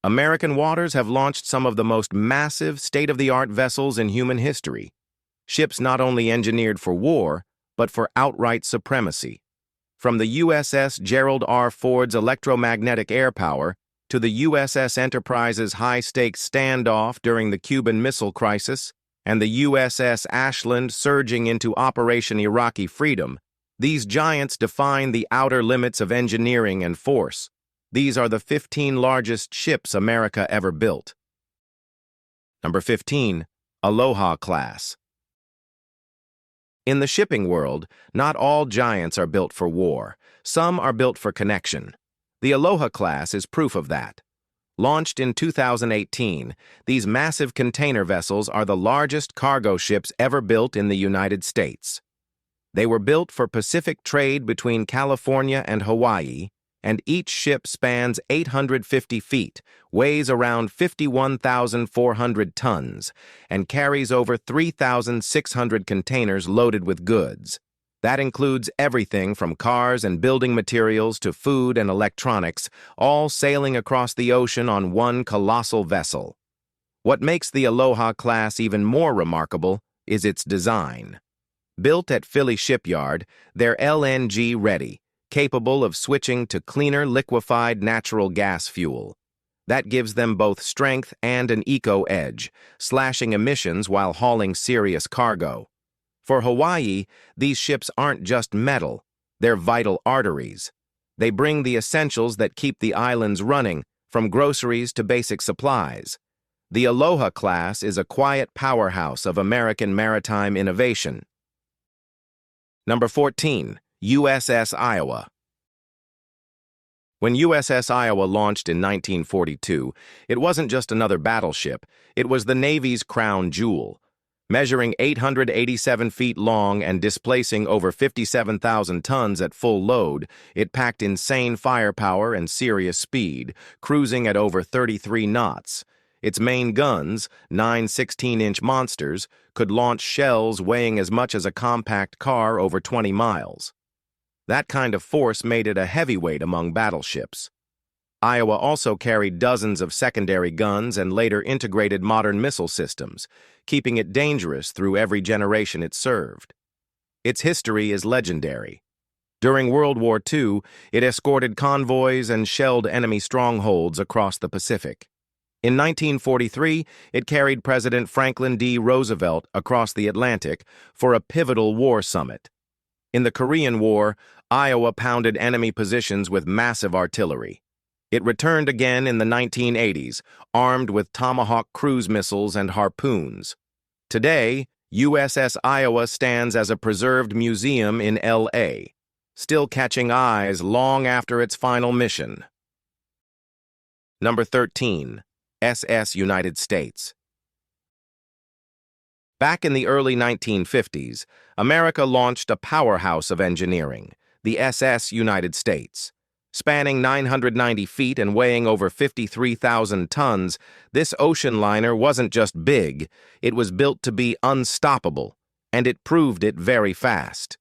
American waters have launched some of the most massive, state-of-the-art vessels in human history. Ships not only engineered for war, but for outright supremacy. From the USS Gerald R. Ford's electromagnetic air power to the USS Enterprise's high-stakes standoff during the Cuban Missile Crisis and the USS Ashland surging into Operation Iraqi Freedom, these giants define the outer limits of engineering and force. These are the 15 largest ships America ever built. Number 15. Aloha class. In the shipping world, not all giants are built for war. Some are built for connection. The Aloha class is proof of that. Launched in 2018, these massive container vessels are the largest cargo ships ever built in the United States. They were built for Pacific trade between California and Hawaii, and each ship spans 850 feet, weighs around 51,400 tons, and carries over 3,600 containers loaded with goods. That includes everything from cars and building materials to food and electronics, all sailing across the ocean on one colossal vessel. What makes the Aloha class even more remarkable is its design. Built at Philly Shipyard, they're LNG ready, capable of switching to cleaner liquefied natural gas fuel. That gives them both strength and an eco-edge, slashing emissions while hauling serious cargo. For Hawaii, these ships aren't just metal, they're vital arteries. They bring the essentials that keep the islands running, from groceries to basic supplies. The Aloha class is a quiet powerhouse of American maritime innovation. Number 14. USS Iowa. When USS Iowa launched in 1942, it wasn't just another battleship, it was the Navy's crown jewel. Measuring 887 feet long and displacing over 57,000 tons at full load, it packed insane firepower and serious speed, cruising at over 33 knots. Its main guns, 9 16-inch monsters, could launch shells weighing as much as a compact car over 20 miles. That kind of force made it a heavyweight among battleships. Iowa also carried dozens of secondary guns and later integrated modern missile systems, keeping it dangerous through every generation it served. Its history is legendary. During World War II, it escorted convoys and shelled enemy strongholds across the Pacific. In 1943, it carried President Franklin D. Roosevelt across the Atlantic for a pivotal war summit. In the Korean War, Iowa pounded enemy positions with massive artillery. It returned again in the 1980s, armed with Tomahawk cruise missiles and harpoons. Today, USS Iowa stands as a preserved museum in L.A., still catching eyes long after its final mission. Number 13. SS United States. Back in the early 1950s, America launched a powerhouse of engineering, the SS United States. Spanning 990 feet and weighing over 53,000 tons, this ocean liner wasn't just big, it was built to be unstoppable, and it proved it very fast.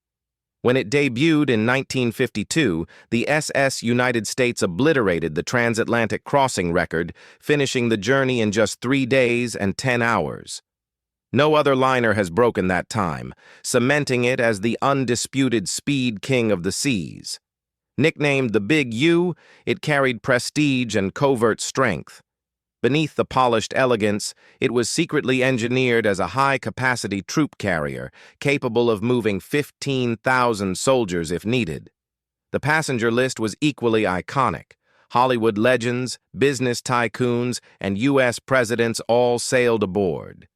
When it debuted in 1952, the SS United States obliterated the transatlantic crossing record, finishing the journey in just 3 days and 10 hours. No other liner has broken that time, cementing it as the undisputed speed king of the seas. Nicknamed the Big U, it carried prestige and covert strength. Beneath the polished elegance, it was secretly engineered as a high-capacity troop carrier, capable of moving 15,000 soldiers if needed. The passenger list was equally iconic. Hollywood legends, business tycoons, and U.S. presidents all sailed aboard.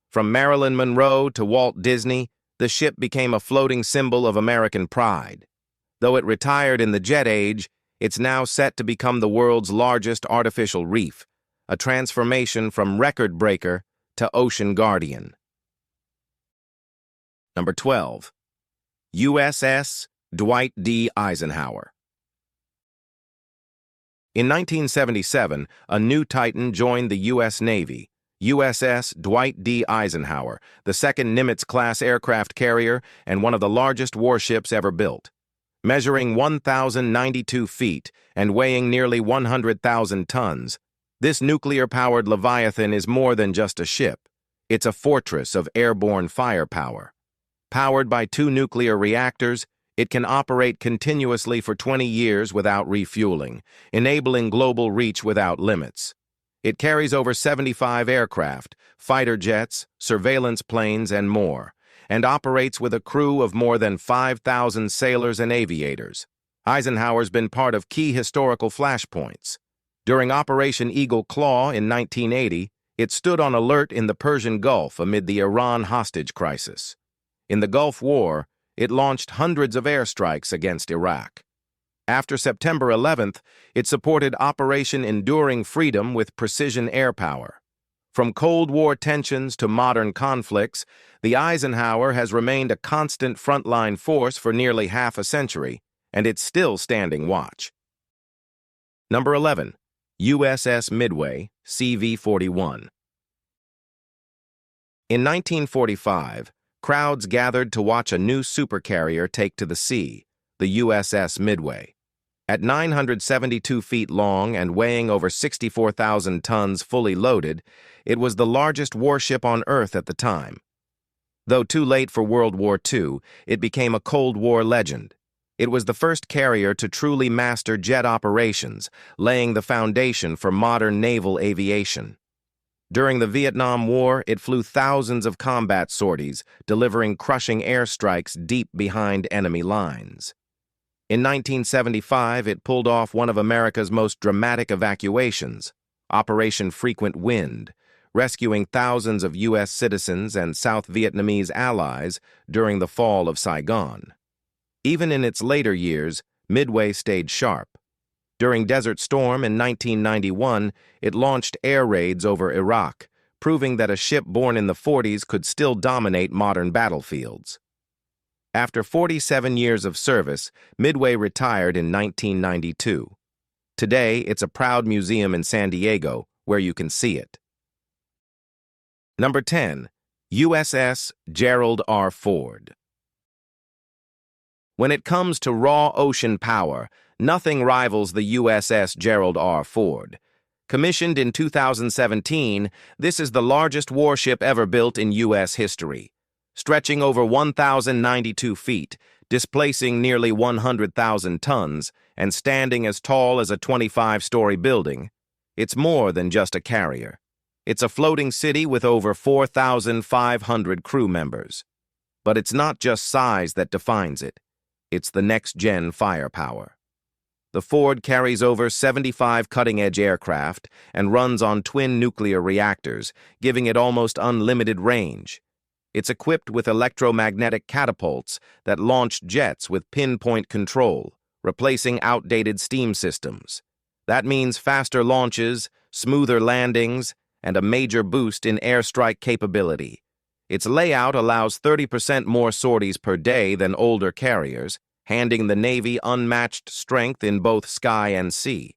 From Marilyn Monroe to Walt Disney, the ship became a floating symbol of American pride. Though it retired in the jet age, it's now set to become the world's largest artificial reef, a transformation from record breaker to ocean guardian. Number 12. USS Dwight D. Eisenhower. In 1977, a new titan joined the U.S. Navy, USS Dwight D. Eisenhower, the second Nimitz-class aircraft carrier and one of the largest warships ever built. Measuring 1,092 feet and weighing nearly 100,000 tons, This nuclear-powered Leviathan is more than just a ship. It's a fortress of airborne firepower. Powered by 2 nuclear reactors, it can operate continuously for 20 years without refueling, enabling global reach without limits. It carries over 75 aircraft, fighter jets, surveillance planes, and more, and operates with a crew of more than 5,000 sailors and aviators. Eisenhower's been part of key historical flashpoints. During Operation Eagle Claw in 1980, it stood on alert in the Persian Gulf amid the Iran hostage crisis. In the Gulf War, it launched hundreds of airstrikes against Iraq. After September 11th, it supported Operation Enduring Freedom with precision air power. From Cold War tensions to modern conflicts, the Eisenhower has remained a constant frontline force for nearly half a century, and it's still standing watch. Number 11. USS Midway, CV-41. In 1945, crowds gathered to watch a new supercarrier take to the sea, the USS Midway. At 972 feet long and weighing over 64,000 tons fully loaded, it was the largest warship on Earth at the time. Though too late for World War II, it became a Cold War legend. It was the first carrier to truly master jet operations, laying the foundation for modern naval aviation. During the Vietnam War, it flew thousands of combat sorties, delivering crushing airstrikes deep behind enemy lines. In 1975, it pulled off one of America's most dramatic evacuations, Operation Frequent Wind, rescuing thousands of U.S. citizens and South Vietnamese allies during the fall of Saigon. Even in its later years, Midway stayed sharp. During Desert Storm in 1991, it launched air raids over Iraq, proving that a ship born in the 40s could still dominate modern battlefields. After 47 years of service, Midway retired in 1992. Today, it's a proud museum in San Diego, where you can see it. Number 10. USS Gerald R. Ford. When it comes to raw ocean power, nothing rivals the USS Gerald R. Ford. Commissioned in 2017, this is the largest warship ever built in U.S. history. Stretching over 1,092 feet, displacing nearly 100,000 tons, and standing as tall as a 25-story building, it's more than just a carrier. It's a floating city with over 4,500 crew members. But it's not just size that defines it. It's the next-gen firepower. The Ford carries over 75 cutting-edge aircraft and runs on twin nuclear reactors, giving it almost unlimited range. It's equipped with electromagnetic catapults that launch jets with pinpoint control, replacing outdated steam systems. That means faster launches, smoother landings, and a major boost in airstrike capability. Its layout allows 30% more sorties per day than older carriers, handing the Navy unmatched strength in both sky and sea.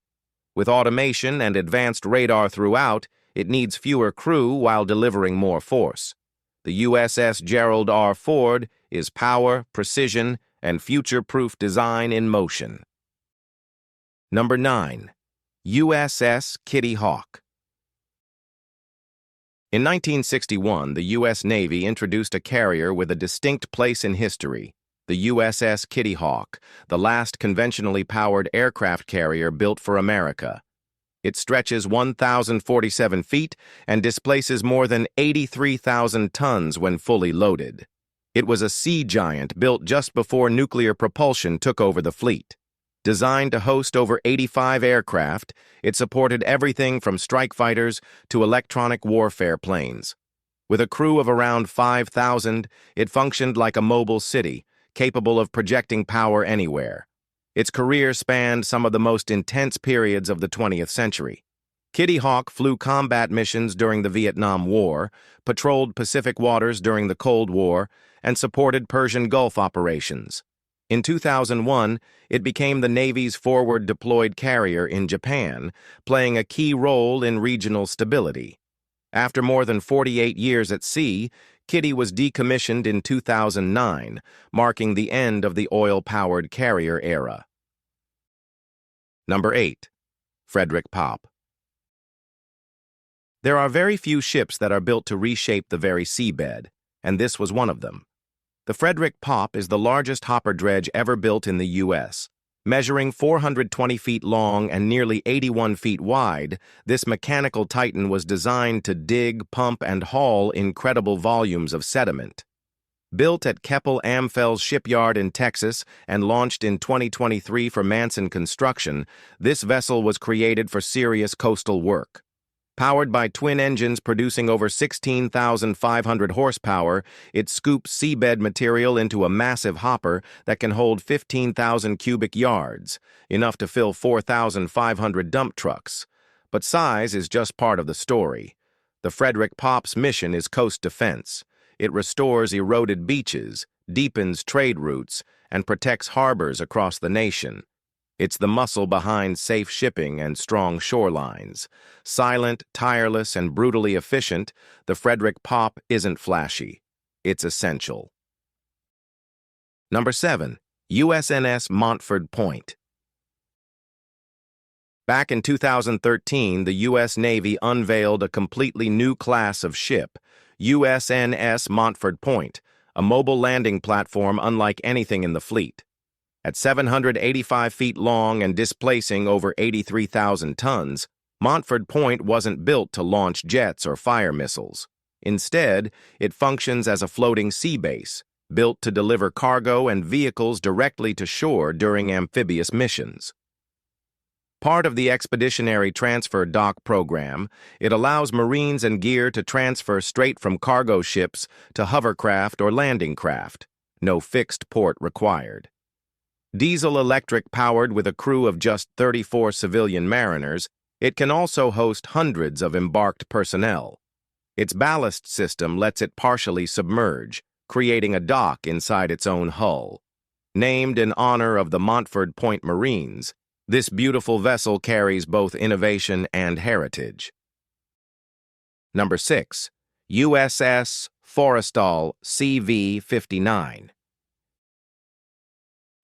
With automation and advanced radar throughout, it needs fewer crew while delivering more force. The USS Gerald R. Ford is power, precision, and future-proof design in motion. Number 9. USS Kitty Hawk. In 1961, the U.S. Navy introduced a carrier with a distinct place in history, the USS Kitty Hawk, the last conventionally powered aircraft carrier built for America. It stretches 1,047 feet and displaces more than 83,000 tons when fully loaded. It was a sea giant built just before nuclear propulsion took over the fleet. Designed to host over 85 aircraft, it supported everything from strike fighters to electronic warfare planes. With a crew of around 5,000, it functioned like a mobile city, capable of projecting power anywhere. Its career spanned some of the most intense periods of the 20th century. Kitty Hawk flew combat missions during the Vietnam War, patrolled Pacific waters during the Cold War, and supported Persian Gulf operations. In 2001, it became the Navy's forward-deployed carrier in Japan, playing a key role in regional stability. After more than 48 years at sea, Kitty was decommissioned in 2009, marking the end of the oil-powered carrier era. Number 8. Frederick Paup. There are very few ships that are built to reshape the very seabed, and this was one of them. The Frederick Paup is the largest hopper dredge ever built in the U.S. Measuring 420 feet long and nearly 81 feet wide, this mechanical titan was designed to dig, pump, and haul incredible volumes of sediment. Built at Keppel Amphels Shipyard in Texas and launched in 2023 for Manson Construction, this vessel was created for serious coastal work. Powered by twin engines producing over 16,500 horsepower, it scoops seabed material into a massive hopper that can hold 15,000 cubic yards, enough to fill 4,500 dump trucks. But size is just part of the story. The Frederick Paup's mission is coast defense. It restores eroded beaches, deepens trade routes, and protects harbors across the nation. It's the muscle behind safe shipping and strong shorelines. Silent, tireless, and brutally efficient, the Frederick Paup isn't flashy. It's essential. Number 7. USNS Montford Point. Back in 2013, the U.S. Navy unveiled a completely new class of ship, USNS Montford Point, a mobile landing platform unlike anything in the fleet. At 785 feet long and displacing over 83,000 tons, Montford Point wasn't built to launch jets or fire missiles. Instead, it functions as a floating sea base, built to deliver cargo and vehicles directly to shore during amphibious missions. Part of the Expeditionary Transfer Dock program, it allows Marines and gear to transfer straight from cargo ships to hovercraft or landing craft. No fixed port required. Diesel-electric powered with a crew of just 34 civilian mariners, it can also host hundreds of embarked personnel. Its ballast system lets it partially submerge, creating a dock inside its own hull. Named in honor of the Montford Point Marines, this beautiful vessel carries both innovation and heritage. Number 6. USS Forrestal CV-59.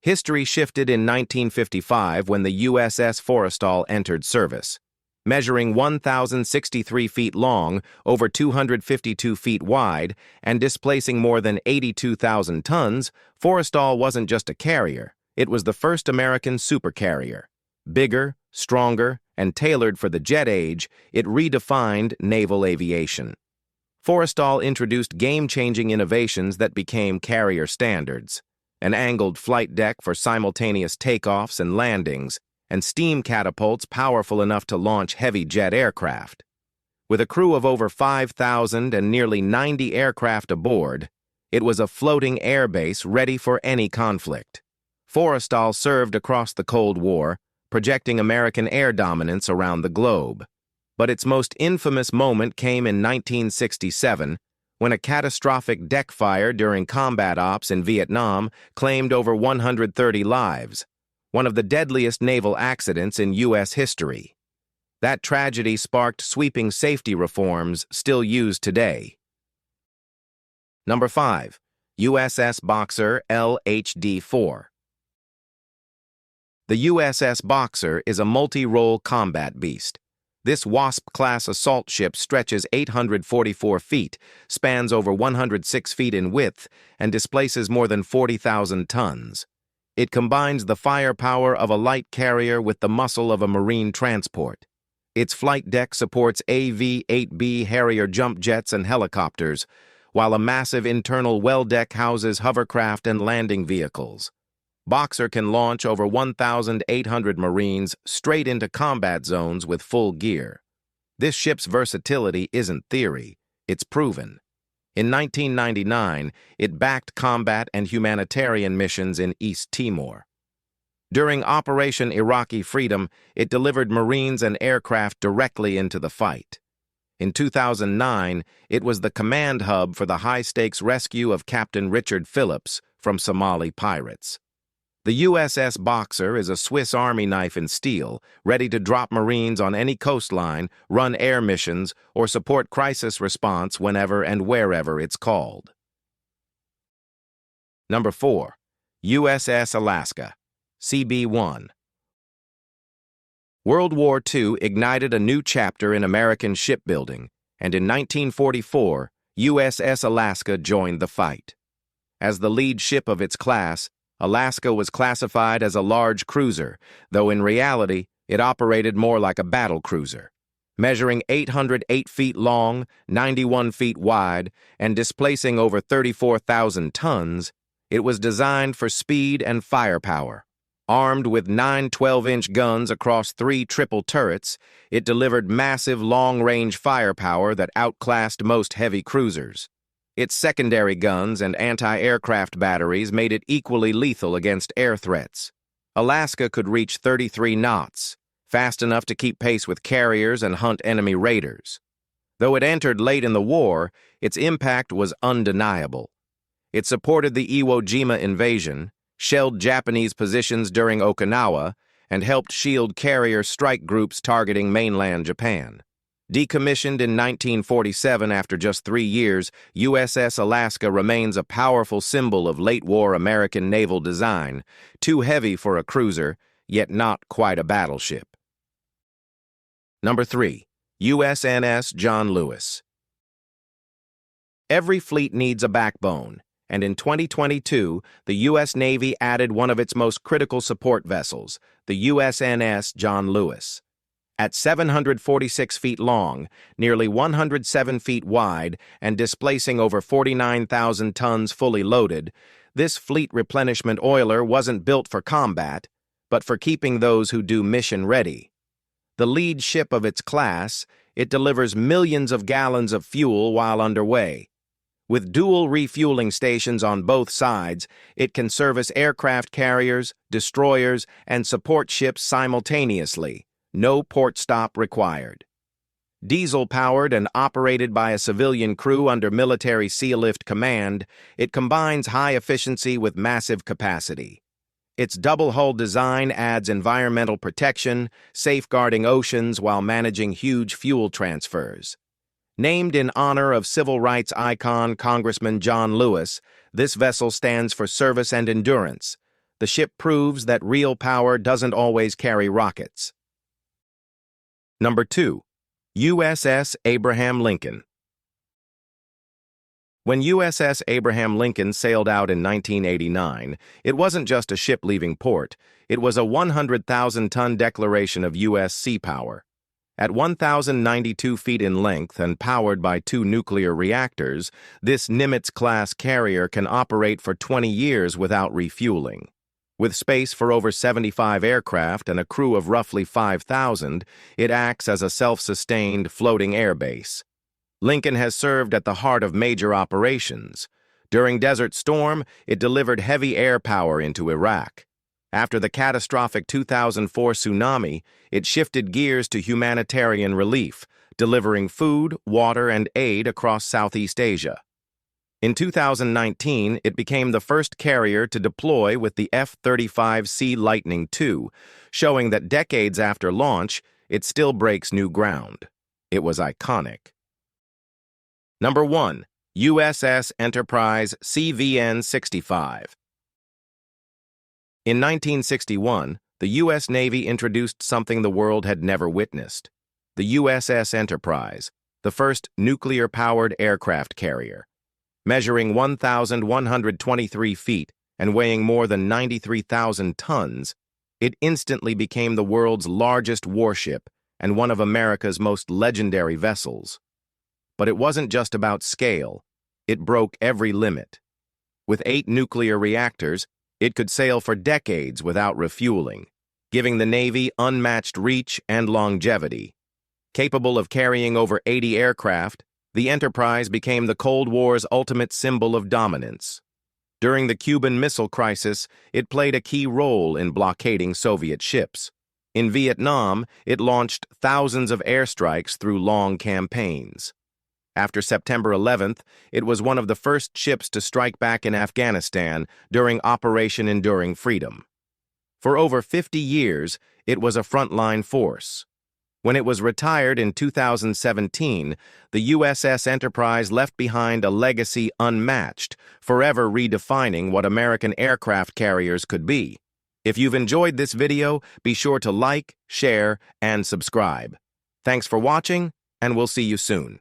History shifted in 1955 when the USS Forrestal entered service. Measuring 1,063 feet long, over 252 feet wide, and displacing more than 82,000 tons, Forrestal wasn't just a carrier, it was the first American supercarrier. Bigger, stronger, and tailored for the jet age, it redefined naval aviation. Forrestal introduced game-changing innovations that became carrier standards. An angled flight deck for simultaneous takeoffs and landings, and steam catapults powerful enough to launch heavy jet aircraft. With a crew of over 5,000 and nearly 90 aircraft aboard, it was a floating airbase ready for any conflict. Forrestal served across the Cold War, projecting American air dominance around the globe. But its most infamous moment came in 1967, when a catastrophic deck fire during combat ops in Vietnam claimed over 130 lives, one of the deadliest naval accidents in U.S. history. That tragedy sparked sweeping safety reforms still used today. Number 5. USS Boxer LHD-4. The USS Boxer is a multi-role combat beast. This Wasp-class assault ship stretches 844 feet, spans over 106 feet in width, and displaces more than 40,000 tons. It combines the firepower of a light carrier with the muscle of a marine transport. Its flight deck supports AV-8B Harrier jump jets and helicopters, while a massive internal well deck houses hovercraft and landing vehicles. Boxer can launch over 1,800 Marines straight into combat zones with full gear. This ship's versatility isn't theory, it's proven. In 1999, it backed combat and humanitarian missions in East Timor. During Operation Iraqi Freedom, it delivered Marines and aircraft directly into the fight. In 2009, it was the command hub for the high-stakes rescue of Captain Richard Phillips from Somali pirates. The USS Boxer is a Swiss Army knife in steel, ready to drop Marines on any coastline, run air missions, or support crisis response whenever and wherever it's called. Number 4. USS Alaska, CB-1. World War II ignited a new chapter in American shipbuilding, and in 1944, USS Alaska joined the fight. As the lead ship of its class, Alaska was classified as a large cruiser, though in reality, it operated more like a battle cruiser. Measuring 808 feet long, 91 feet wide, and displacing over 34,000 tons, it was designed for speed and firepower. Armed with 9 12-inch guns across 3 triple turrets, it delivered massive long-range firepower that outclassed most heavy cruisers. Its secondary guns and anti-aircraft batteries made it equally lethal against air threats. Alaska could reach 33 knots, fast enough to keep pace with carriers and hunt enemy raiders. Though it entered late in the war, its impact was undeniable. It supported the Iwo Jima invasion, shelled Japanese positions during Okinawa, and helped shield carrier strike groups targeting mainland Japan. Decommissioned in 1947 after just 3 years, USS Alaska remains a powerful symbol of late-war American naval design, too heavy for a cruiser, yet not quite a battleship. Number 3. USNS John Lewis. Every fleet needs a backbone, and in 2022, the U.S. Navy added one of its most critical support vessels, the USNS John Lewis. At 746 feet long, nearly 107 feet wide, and displacing over 49,000 tons fully loaded, this fleet replenishment oiler wasn't built for combat, but for keeping those who do mission ready. The lead ship of its class, it delivers millions of gallons of fuel while underway. With dual refueling stations on both sides, it can service aircraft carriers, destroyers, and support ships simultaneously. No port stop required. Diesel-powered and operated by a civilian crew under military sealift command, it combines high efficiency with massive capacity. Its double-hull design adds environmental protection, safeguarding oceans while managing huge fuel transfers. Named in honor of civil rights icon Congressman John Lewis, this vessel stands for service and endurance. The ship proves that real power doesn't always carry rockets. Number 2. USS Abraham Lincoln. When USS Abraham Lincoln sailed out in 1989, it wasn't just a ship leaving port, it was a 100,000-ton declaration of U.S. sea power. At 1,092 feet in length and powered by 2 nuclear reactors, this Nimitz-class carrier can operate for 20 years without refueling. With space for over 75 aircraft and a crew of roughly 5,000, it acts as a self-sustained floating air base. Lincoln has served at the heart of major operations. During Desert Storm, it delivered heavy air power into Iraq. After the catastrophic 2004 tsunami, it shifted gears to humanitarian relief, delivering food, water, and aid across Southeast Asia. In 2019, it became the first carrier to deploy with the F-35C Lightning II, showing that decades after launch, it still breaks new ground. It was iconic. Number 1. USS Enterprise CVN-65. In 1961, the U.S. Navy introduced something the world had never witnessed: the USS Enterprise, the first nuclear-powered aircraft carrier. Measuring 1,123 feet and weighing more than 93,000 tons, it instantly became the world's largest warship and one of America's most legendary vessels. But it wasn't just about scale. It broke every limit. With 8 nuclear reactors, it could sail for decades without refueling, giving the Navy unmatched reach and longevity. Capable of carrying over 80 aircraft, the Enterprise became the Cold War's ultimate symbol of dominance. During the Cuban Missile Crisis, it played a key role in blockading Soviet ships. In Vietnam, it launched thousands of airstrikes through long campaigns. After September 11th, it was one of the first ships to strike back in Afghanistan during Operation Enduring Freedom. For over 50 years, it was a frontline force. When it was retired in 2017, the USS Enterprise left behind a legacy unmatched, forever redefining what American aircraft carriers could be. If you've enjoyed this video, be sure to like, share, and subscribe. Thanks for watching, and we'll see you soon.